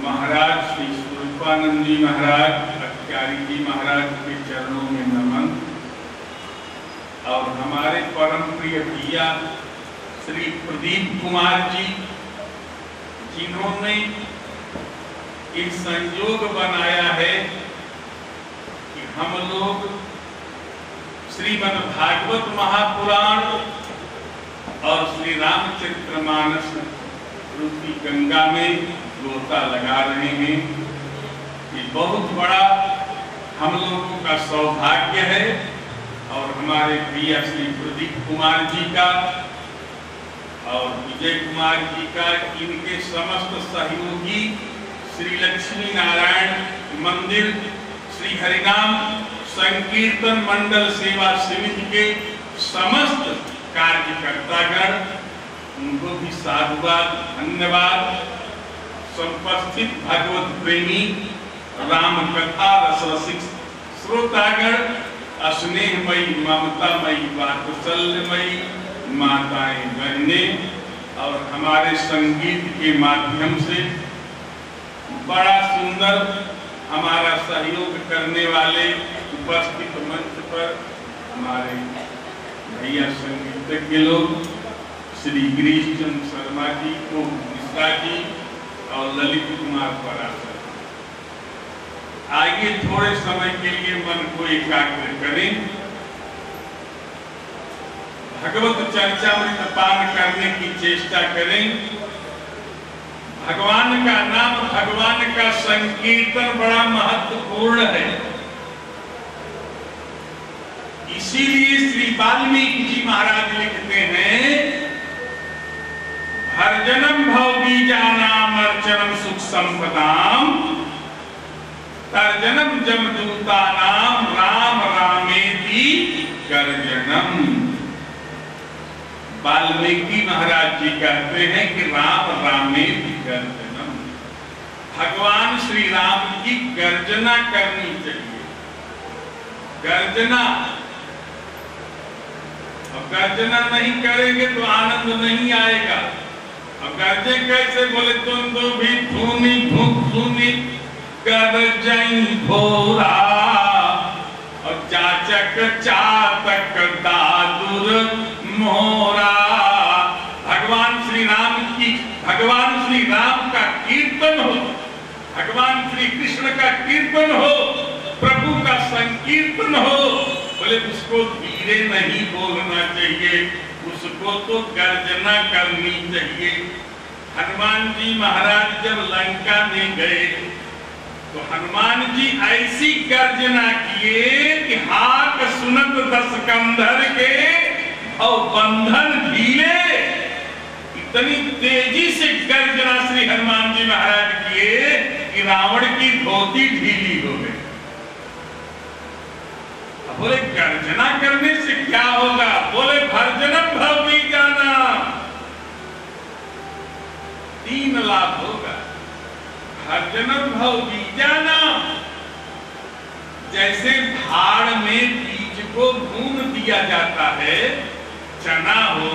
महाराज श्री स्वरूपानंद जी महाराज अख्यारी जी महाराज के चरणों में नमन। और हमारे परम प्रिय भैया श्री प्रदीप कुमार जी, जिन्होंने एक संयोग बनाया है कि हम लोग श्रीमद् भागवत महापुराण और श्री रामचरितमानस रूपी गंगा में गोता लगा रहे हैं। ये बहुत बड़ा हम लोगों का सौभाग्य है। और हमारे भैया श्री प्रदीप कुमार जी का और विजय कुमार जी का, इनके समस्त सहयोगी श्री लक्ष्मी नारायण मंदिर श्री हरिनाम संकीर्तन मंडल सेवा समिति के समस्त कार्यकर्तागण, उनको भी साधुवाद धन्यवाद। उपस्थित भगवत प्रेमी राम कथा रसरसिक श्रोतागण, स्नेहमयी ममतामयी वात्सल्यमयी माताएं बहने, और हमारे संगीत के माध्यम से बड़ा सुंदर हमारा सहयोग करने वाले उपस्थित मंच पर हमारे भैया संगीतज्ञ लोग श्री गिरीश चंद्र शर्मा जी को मिश्रा जी और ललित कुमार पराशर, आइए थोड़े समय के लिए मन को एकाग्र करें, भगवत चर्चामृत पान करने की चेष्टा करें। भगवान का नाम, भगवान का संकीर्तन बड़ा महत्वपूर्ण है। इसीलिए श्री वाल्मीकि जी महाराज लिखते हैं, भर्जनम भवबीजानाम अर्चनम सुख संपदाम तर्जनम जमदूतानाम राम रामेति गर्जनम। वाल्मीकि महाराज जी कहते हैं कि राम रामेति गर्जनम, भगवान श्री राम की गर्जना करनी चाहिए। गर्जना, अब गर्जना नहीं करेंगे तो आनंद नहीं आएगा। अब गर्जे कैसे, बोले तुम तो भी धूनी धूप धूनी गर्जई भोरा और चाचक चातक दादुर मोरा। भगवान श्री राम का कीर्तन हो, भगवान श्री कृष्ण का कीर्तन हो, प्रभु का संकीर्तन हो, बोले उसको धीरे नहीं बोलना चाहिए, उसको तो गर्जना करनी चाहिए। हनुमान जी महाराज जब लंका में गए तो हनुमान जी ऐसी गर्जना किए कि हाथ सुनत दस कंधर के और बंधन ढीले। इतनी तेजी से गर्जना श्री हनुमान जी महाराज किए कि रावण की धोती ढीली हो गई। बोले गर्जना करने से क्या होगा, बोले भर्जनम भवबीजानाम, 3 लाभ होगा। भर्जनम भवबीजानाम, जैसे भाड़ में बीज को भून दिया जाता है, चना हो,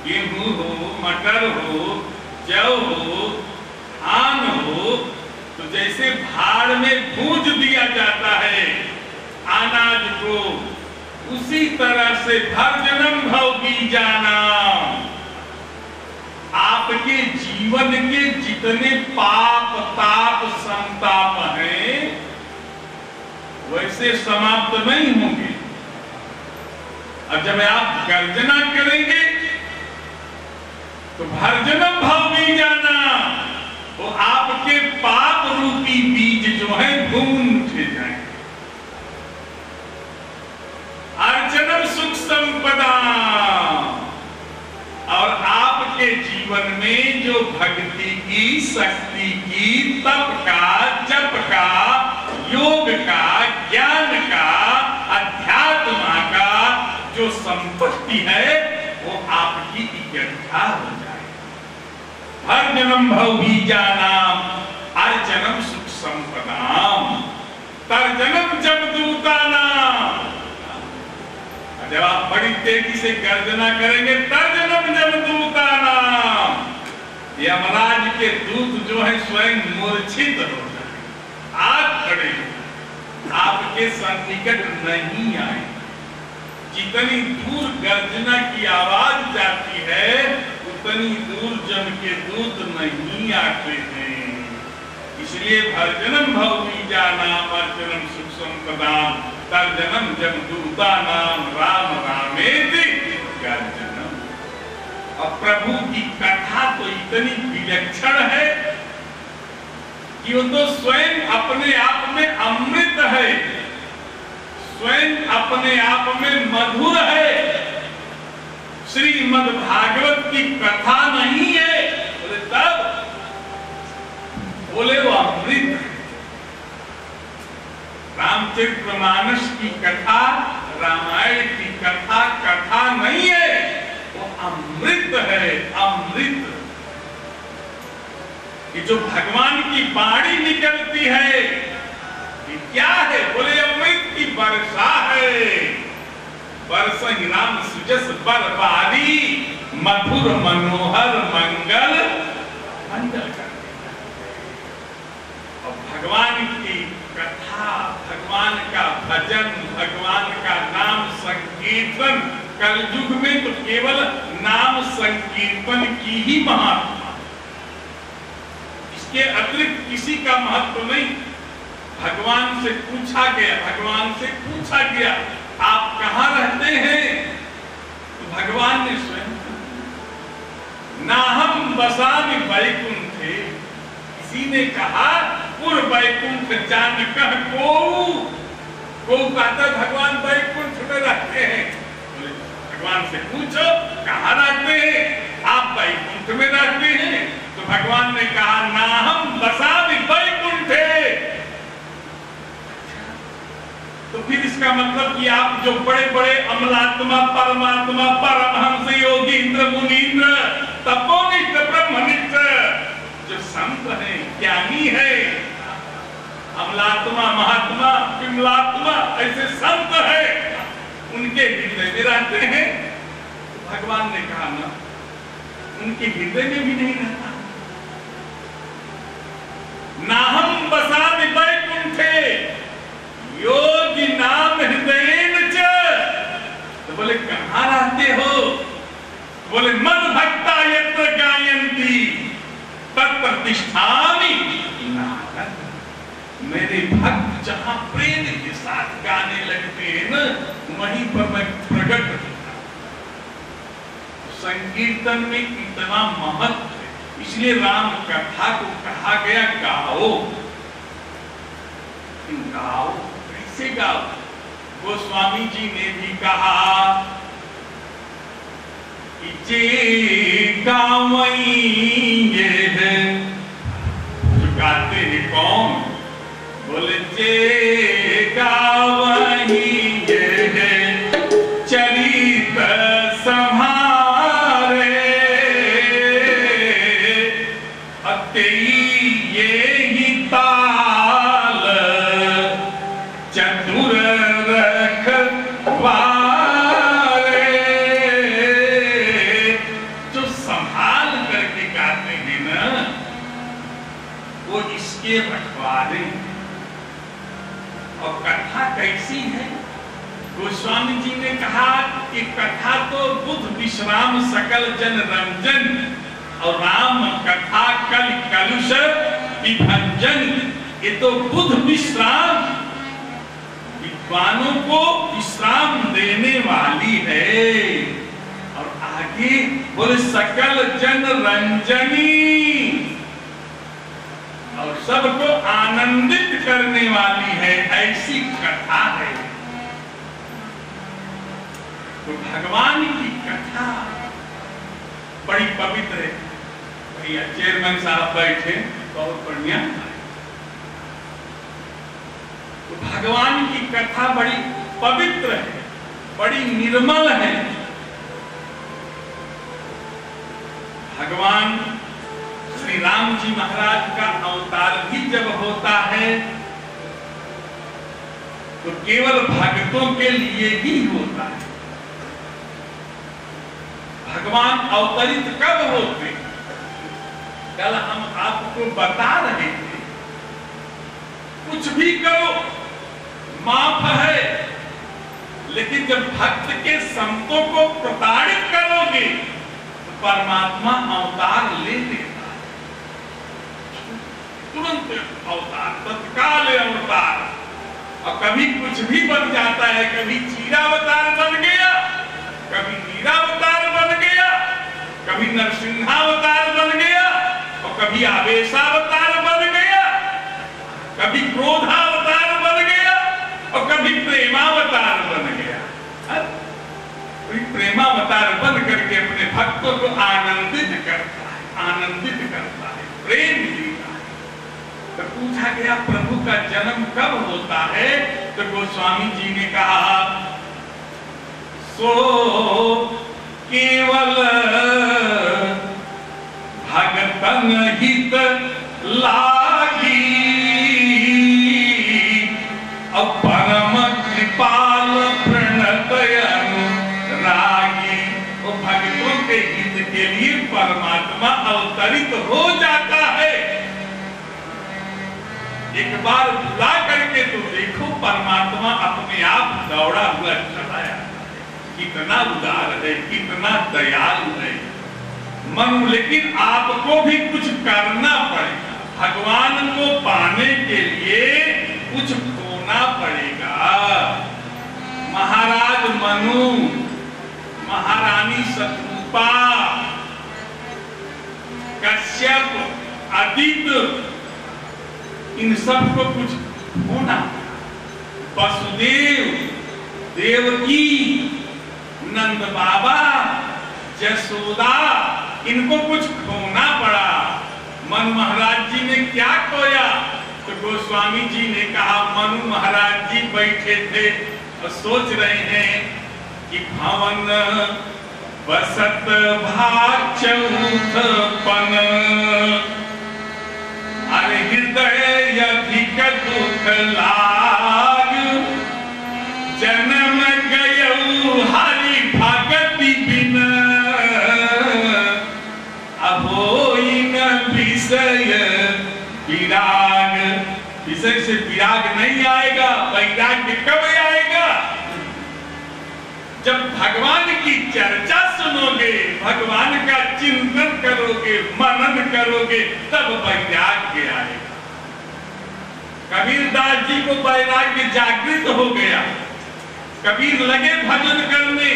गेहूं हो, मटर हो, जौ हो, धान हो, तो जैसे भाड़ में भूज दिया जाता है अनाज को, उसी तरह से भर्जनम भवबीजानाम, आपके जीवन के जितने पाप ताप संताप हैं वैसे समाप्त नहीं होंगे। और जब आप गर्जना करेंगे तो भर्जनम भवबीजानाम, वो आपके पाप रूपी बीज जो है भून उठे जाएंगे। अर्चनम सुख संपदा, और आपके जीवन में जो भक्ति की, शक्ति की, तप का, जप का, योग का, ज्ञान का, अध्यात्म का जो संपत्ति है वो आपकी इकट्ठा हो जाए। भर्जनम भवबीजानाम अर्चनम सुख संपदाम तर्जनम जमदूतानाम। जब आप बड़ी तेजी से गर्जना करेंगे, तर्जनम जमदूतानाम, यमराज के दूत जो है स्वयं मूर्छित हो जाए, आज खड़े आपके सन्निकट नहीं आए। जितनी दूर गर्जना की आवाज जाती है उतनी दूर जम के दूत नहीं आते हैं। इसलिए भर्जनम भवबीजानाम अर्चनम सुख संपदाम तर्जनम जमदूतानाम राम रामेति गर्जनम। और प्रभु की कथा तो इतनी विलक्षण है कि वो तो स्वयं अपने आप में अमृत है, स्वयं अपने आप में मधुर है। श्रीमद् भागवत की कथा नहीं है, बोले तब, बोले वो अमृत है। रामचरितमानस की कथा, रामायण की कथा कथा नहीं है, वो अमृत है, अमृत। कि जो भगवान की वाणी निकलती है ये क्या है, बोले अमृत की वर्षा है। वर्षा ही राम सुजस बरबारी मधुर मनोहर मंगल मंगल करते। और भगवान की कथा, भगवान का भजन, भगवान का नाम संकीर्तन संकीर्तन कलयुग में तो केवल नाम संकीर्तन की ही महत्ता, इसके अतिरिक्त किसी का महत्व नहीं। भगवान से पूछा गया आप कहाँ रहते हैं? तो भगवान ने स्वयं नाहम बसामि वैकुंठे, किसी ने कहा पुर वैकुंठ जान कह को कहता भगवान वैकुंठ में रहते हैं। बोले भगवान से पूछो कहाँ रहते हैं? आप वैकुंठ में रहते हैं। तो भगवान ने कहा नाहम बसामि वैकुंठे। तो फिर इसका मतलब कि आप जो बड़े बड़े अमलात्मा परमात्मा परमहंस योगी इंद्र मुनीन्द्र तपोनिष्ठ ब्रह्मनिष्ठ जो संत है ज्ञानी है, अमलात्मा महात्मा विमलात्मा ऐसे संत है, उनके हृदय में रहते हैं। तो भगवान ने कहा ना उनके हृदय में भी नहीं रहता। नाहम बसामि वैकुंठे योगी नाम हृदयेन च। तो बोले कहाँ रहते हो? बोले मद भक्ता यत्र गायन्ति तत्र तिष्ठामि नारद। मेरे भक्त जहाँ प्रेम के साथ गाने लगते हैं न वहीं पर मैं प्रकट होता हूं। संकीर्तन में इतना महत्व है, इसलिए राम कथा को कहा गया गाओ। गाओ कैसे गाओ? गोस्वामी जी ने भी कहा कि जे गावैंगे है, जो गाते हैं कौन? बोले जे गावैंगे है चरित संभारे अतेई ये ही ताल चतुर रखवारे। जो संभाल करके गाते हैं ना वो इसके रखवारे। और कथा कैसी है? गोस्वामी जी ने कहा कि कथा तो बुध विश्राम सकल जन रंजन और राम कथा कल कलुष विभंजन। ये तो बुध विश्राम विद्वानों को विश्राम देने वाली है। और आगे बोले सकल जन रंजनी और सबको आनंदित करने वाली है, ऐसी कथा है। तो भगवान की कथा बड़ी पवित्र है। भैया चेयरमैन साहब बैठे बहुत बढ़िया। तो भगवान की कथा बड़ी पवित्र है, बड़ी निर्मल है। भगवान श्री राम जी महाराज का अवतार भी जब होता है तो केवल भक्तों के लिए ही होता है। भगवान अवतरित कब होते? कल हम आपको बता रहे थे कुछ भी करो माफ है, लेकिन जब भक्त के संतों को प्रताड़ित करोगे तो परमात्मा अवतार ले लेता है। तुरंत अवतार, तत्काल अवतार। और कभी कुछ भी बन जाता है, कभी चीरावतार बन गया, कभी नीरावतार बन गया, कभी नरसिंहावतार बन गया, और कभी आवेशावतार बन गया, कभी क्रोधावतार बन गया, और कभी प्रेमावतार बन गया। प्रेमावतार बन करके अपने भक्तों को आनंदित करता है, प्रेम देता है। तो पूछा गया प्रभु का जन्म कब होता है? तो गोस्वामी जी ने कहा सो केवल भगतन हित लागी और परम कृपाल प्रणतयन रागी। वो भक्तों के हित के लिए परमात्मा अवतरित हो जाता है। एक बार बुला करके तो देखो परमात्मा अपने आप दौड़ा हुआ चला जाता है। कितना उदार है, कितना दयालु है मनु। लेकिन आपको भी कुछ करना पड़ेगा, भगवान को पाने के लिए कुछ खोना पड़ेगा। महाराज मनु, महारानी शतरूपा, कश्यप, आदित्य, इन सबको कुछ खोना। वसुदेव, देवकी, नंद बाबा, जसोदा, इनको कुछ खोना पड़ा। मनु महाराज जी ने क्या खोया? तो गोस्वामी जी ने कहा, मनु महाराज जी बैठे थे और सोच रहे हैं कि भवन बसत भाग चौथपन, अरे हृदय अधिक दुख लाग, जन्म गयऊ हरि भगति बिन, अबोई न विषय विराग। विषय से विराग नहीं आएगा, वैराग्य कब आएगा? जब भगवान की चर्चा सुनोगे, भगवान का चिंतन करोगे, मनन करोगे, तब वैराग्य आएगा। कबीरदास जी को वैराग्य जागृत हो गया। कबीर लगे भजन करने।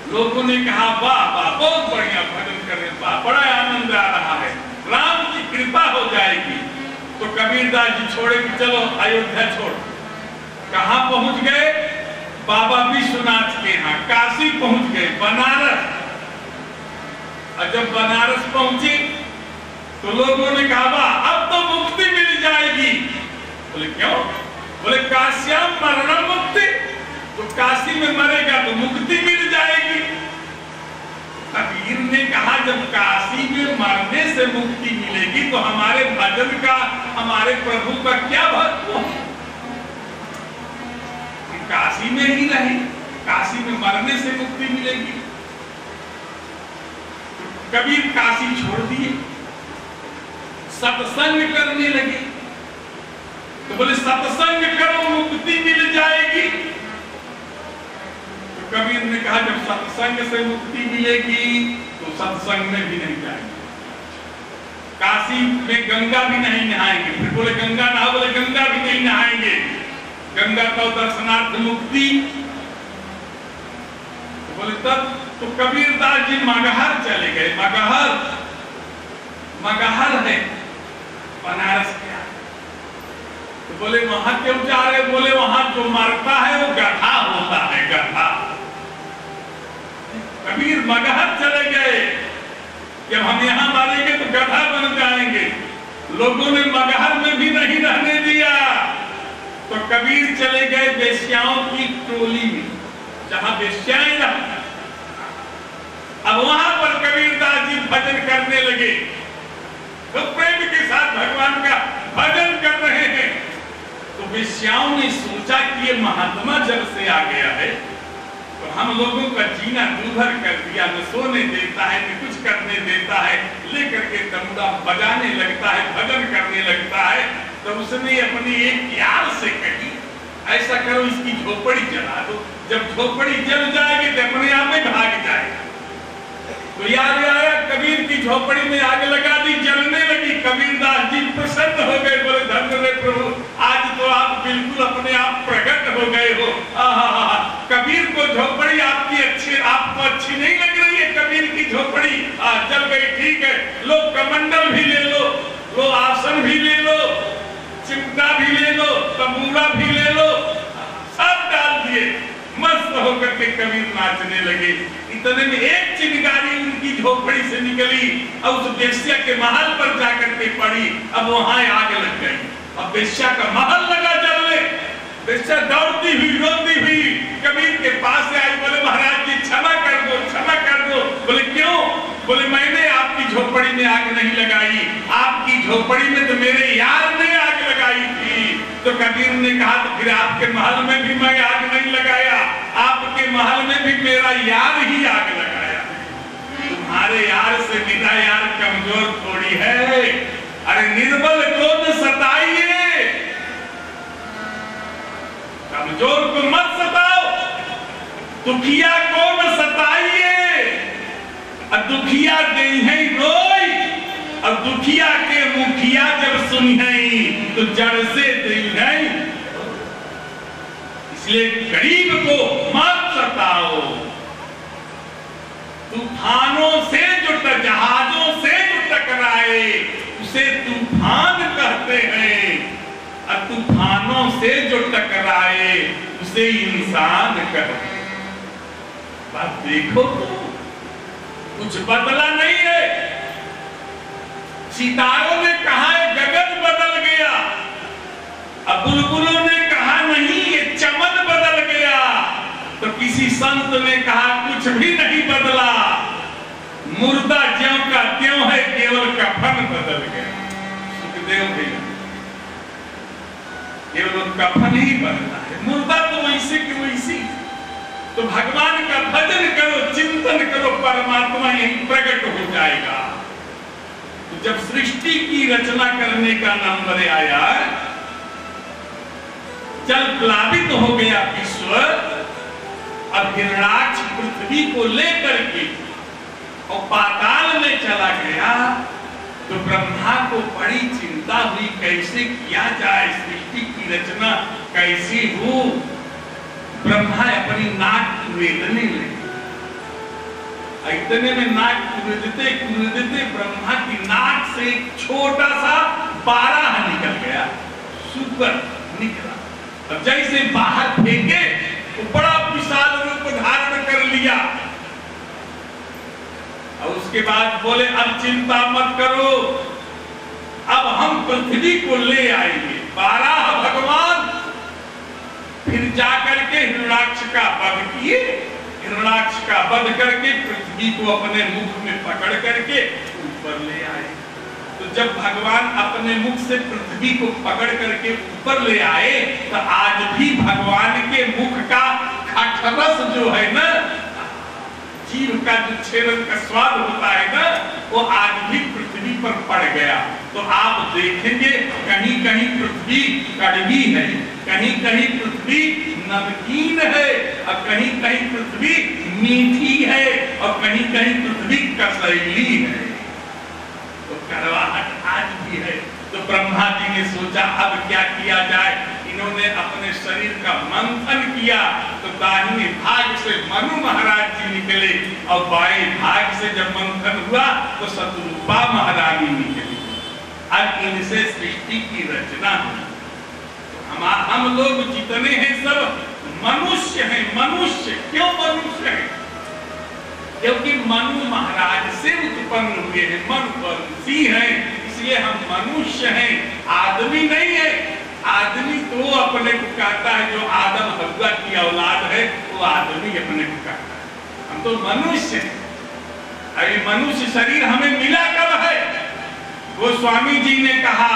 लोगों ने कहा, वाह वाह, बहुत बढ़िया भजन कर रहे, वाह, बड़ा आनंद आ रहा है, राम की कृपा हो जाएगी। तो कबीरदास जी छोड़े कि चलो अयोध्या छोड़। कहां पहुंच गए? बाबा विश्वनाथ के यहाँ, काशी पहुंच गए, बनारस। और जब बनारस पहुंचे तो लोगों ने कहा, वाह, अब तो मुक्ति मिल जाएगी। बोले क्यों? बोले काश्याम मरणम मुक्ति, तो काशी में मरेगा तो मुक्ति मिल जाएगी। कबीर ने कहा, जब काशी में मरने से मुक्ति मिलेगी तो हमारे भजन का, हमारे प्रभु का क्या महत्व है? काशी में ही रहे, काशी में मरने से मुक्ति मिलेगी। कबीर काशी छोड़ दिए, सत्संग करने लगे। तो बोले सत्संग करो मुक्ति मिल जाएगी। तो कबीर ने कहा, जब सत्संग से मुक्ति मिलेगी तो सत्संग में भी नहीं जाएंगे, काशी में गंगा भी नहीं नहाएंगे। फिर बोले गंगा नहा, बोले गंगा भी नहीं नहाएंगे, गंगा का दर्शनार्थ मुक्ति। तो बोले तब तो कबीरदास जी मगहर चले गए। मगहर, मगहर है बनारस के। तो बोले वहां क्यों जा रहे? बोले वहां जो मरता है वो गधा होता है, गधा। कबीर मगहर चले गए, जब हम यहाँ मारेंगे तो गधा बन जाएंगे। लोगों ने मगहर में भी नहीं रहने दिया, तो कबीर चले गए वेश्याओं की टोली में, जहां वेश्याएं रहती। अब वहां पर कबीरदास जी भजन करने लगे, तो प्रेम के साथ भगवान का भजन कर रहे हैं। तो वेश्याओं ने सोचा कि ये महात्मा जब से आ गया है तो हम लोगों का जीना दूभर कर दिया, न सोने देता है, न कुछ करने देता है, लेकर के तमड़ा बजाने लगता है, भजन करने लगता है। तो उसने अपनी एक यार से कही, ऐसा करो इसकी झोपड़ी जला दो, जब झोपड़ी जल जाएगी तो अपने आप में भाग जाएगा। तो याद आया, कबीर की झोपड़ी में आग लगा दी, जलने लगी। कबीरदास जी प्रसन्न हो गए, बोले धन्य रे प्रभु, आज तो आप बिल्कुल अपने आप प्रकट हो गए हो। कबीर को झोपड़ी आपको अच्छी नहीं लग रही है? कबीर की झोपड़ी जल गई, ठीक है, लो कमंडल भी ले लो आसन भी ले लो, चिमटा भी ले लो, तंबूरा भी ले लो, सब डाल दिए। मस्त होकर के कबीर नाचने लगे। इतने में एक चिंगारी उनकी झोपड़ी से निकली और उस वेश्या के महल पर जाकर के पड़ी। अब वहां आग लग गई, अब वेश्या का महल लगा जलने। वेश्या दौड़ती हुई, रोती हुई कबीर के पास से आई, बोले महाराज जी क्षमा कर दो, क्षमा कर दो। बोले क्यों? बोले मैंने आपकी झोपड़ी में आग नहीं लगाई, आपकी झोपड़ी में तो मेरे यार ने आग लगाई थी। तो कबीर ने कहा, तो फिर आपके महल में भी मैं आग नहीं लगाया, आपके महल में भी मेरा यार ही आग लगाया। तुम्हारे यार से मेरा यार कमजोर थोड़ी है। अरे निर्बल क्रोध कमजोर को मत सताओ। दुखिया को न सताइए, दुखिया दे है रोई, और दुखिया के मुखिया जब सुनी है तो जड़ से दे है। इसलिए गरीब को मत सताओ। तूफानों से जो जहाजों से जो टकराए उसे तूफान कहते हैं, और तूफानों से जो टकराए उसे इंसान कहते हैं। बात देखो तो कुछ बदला नहीं है। सितारों ने कहा है गगन बदल गया, अब बुलबुलों ने कहा नहीं ये चमन बदल गया, तो किसी संत ने कहा कुछ भी नहीं बदला, मुर्दा ज्यों का त्यों है, केवल कफन बदल गया। सुखदेव भैया केवल कफन ही बदला है, मुर्दा तो वैसे कि वैसी। तो भगवान का भजन करो, चिंतन करो, परमात्मा यहीं प्रकट हो जाएगा। तो जब सृष्टि की रचना करने का नंबर आया, जल प्लावित हो गया विश्व, अब हिरणाक्ष पृथ्वी को लेकर के और पाताल में चला गया, तो ब्रह्मा को बड़ी चिंता हुई कैसे किया जाए, सृष्टि की रचना कैसी हो। ब्रह्मा अपनी नाक कुरेदने लगे। इतने में नाक कुरेदते कुरेदते ब्रह्मा की नाक से एक छोटा सा बारह निकल गया, सुपर निकला। अब जैसे बाहर फेंके तो बड़ा विशाल रूप धारण कर लिया, और उसके बाद बोले अब चिंता मत करो, अब हम पृथ्वी को ले आएंगे। 12 भगवान फिर जाकर के हिरणाक्ष का वध किए, हिरणाक्ष का वध करके पृथ्वी को अपने मुख में पकड़ करके ऊपर ले आए। तो जब भगवान अपने मुख से पृथ्वी को पकड़ करके ऊपर ले आए, तो आज भी भगवान के मुख का खटरस जो है ना, जीव का जो छेदन का स्वाद होता है ना, वो आज भी पृथ्वी पर पड़ गया। तो आप देखेंगे कहीं कहीं पृथ्वी कड़वी है, कहीं कहीं पृथ्वी नमकीन है, और कहीं कहीं पृथ्वी मीठी है, और कहीं कहीं पृथ्वी कसैली है। तो कड़वाहट आज भी है। तो ब्रह्मा जी ने सोचा अब क्या किया जाए। इन्होंने अपने शरीर का मंथन किया, तो दाहिने भाग से मनु महाराज जी निकले, और बाएं भाग से जब मंथन हुआ तो शत्रुपा महारानी निकली। अब इनसे सृष्टि की रचना हुई। हम लोग जितने हैं सब मनुष्य हैं। मनुष्य क्यों मनुष्य हैं? क्योंकि मनु महाराज से उत्पन्न हुए हैं, मनुवंशी हैं, इसलिए हम मनुष्य हैं, आदमी नहीं है। आदमी तो अपने को कहता है, जो आदम हव्वा की औलाद है वो आदमी अपने को कहता है। हम तो मनुष्य हैं। अरे मनुष्य शरीर हमें मिला कब है? वो स्वामी जी ने कहा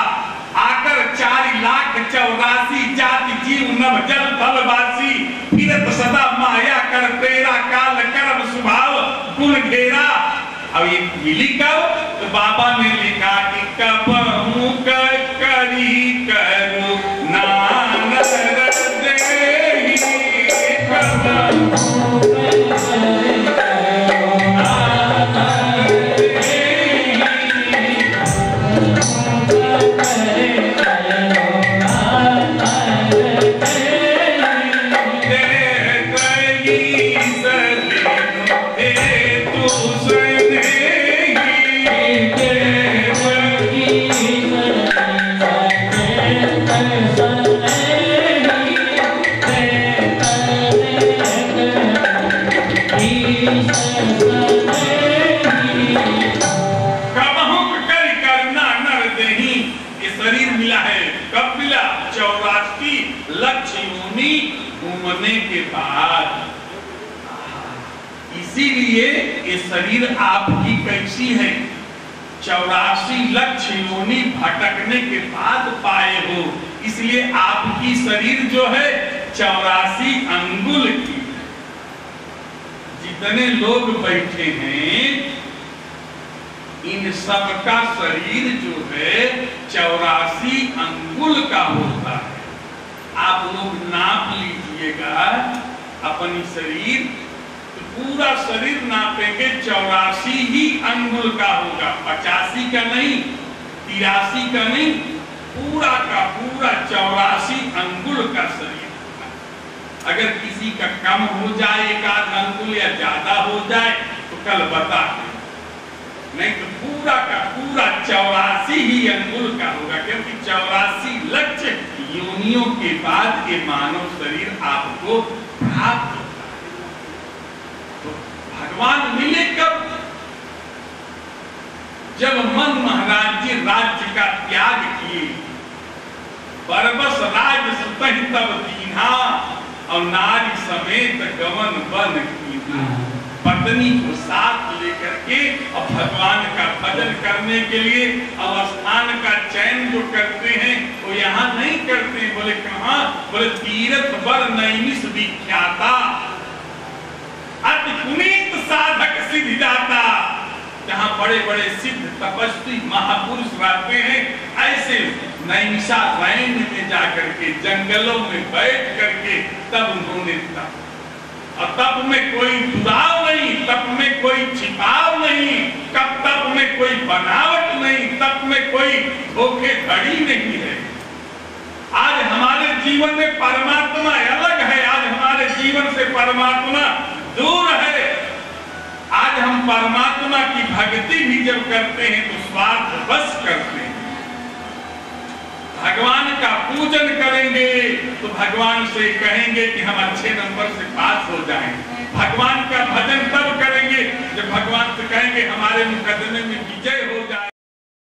आकर 4,84,000 जाति जीव नभ जल भववासी, फिरत सदा माया कर तेरा काल कर्म स्वभाव गुण घेरा। अब ये मिली कब? तो बाबा ने लिखा कि कब हूँ करी करो नानक देहि, कब के बाद। इसीलिए ये शरीर आपकी कैसी है? 84 लक्ष योनि भटकने के बाद पाए हो, इसलिए आपकी शरीर जो है 84 अंगुल की। जितने लोग बैठे हैं इन सब का शरीर जो है 84 अंगुल का होता है। आप लोग नाप लीजिएगा अपनी शरीर, तो पूरा शरीर नापेंगे 84 ही अंगुल का होगा, 85 का नहीं, 83 का नहीं, पूरा का पूरा 84 अंगुल का शरीर होगा। अगर किसी का कम हो जाए, एक आध अंगुल या ज्यादा हो जाए तो कल बता दें, नहीं तो पूरा का पूरा 84 ही अंगुल का होगा, क्योंकि 84 लक्ष्य योनियों के बाद ये मानव शरीर आपको प्राप्त होता है। तो भगवान मिले कब? जब मन महाराज जी राज्य का त्याग किए, बरबस राज सुतहि तब दीन्हा, और नारी समेत गमन बन कीन्हा। पत्नी को साथ लेकर के और भगवान का भजन करने के लिए अवस्थान का चयन जो करते हैं वो यहाँ नहीं करते। बोले कहाँ? बोले तीर्थ बर नैमिष विख्याता, अति पुनीत साधक सिद्ध जाता। जहाँ बड़े बड़े सिद्ध तपस्वी महापुरुष रहते हैं, ऐसे नैमिषारण्य में जाकर के जंगलों में बैठ करके तब उन्होंने तप, और तप में कोई दुराव नहीं, तप में कोई छिपाव नहीं, तप में कोई बनावट नहीं, तप में कोई धोखेधड़ी नहीं है। आज हमारे जीवन में परमात्मा अलग है, आज हमारे जीवन से परमात्मा दूर है। आज हम परमात्मा की भक्ति भी जब करते हैं तो स्वार्थ बस करते हैं। भगवान का पूजन करेंगे तो भगवान से कहेंगे कि हम अच्छे नंबर से पास हो जाएं। भगवान का भजन तब करेंगे जब भगवान से कहेंगे हमारे मुकदमे में विजय हो जाए।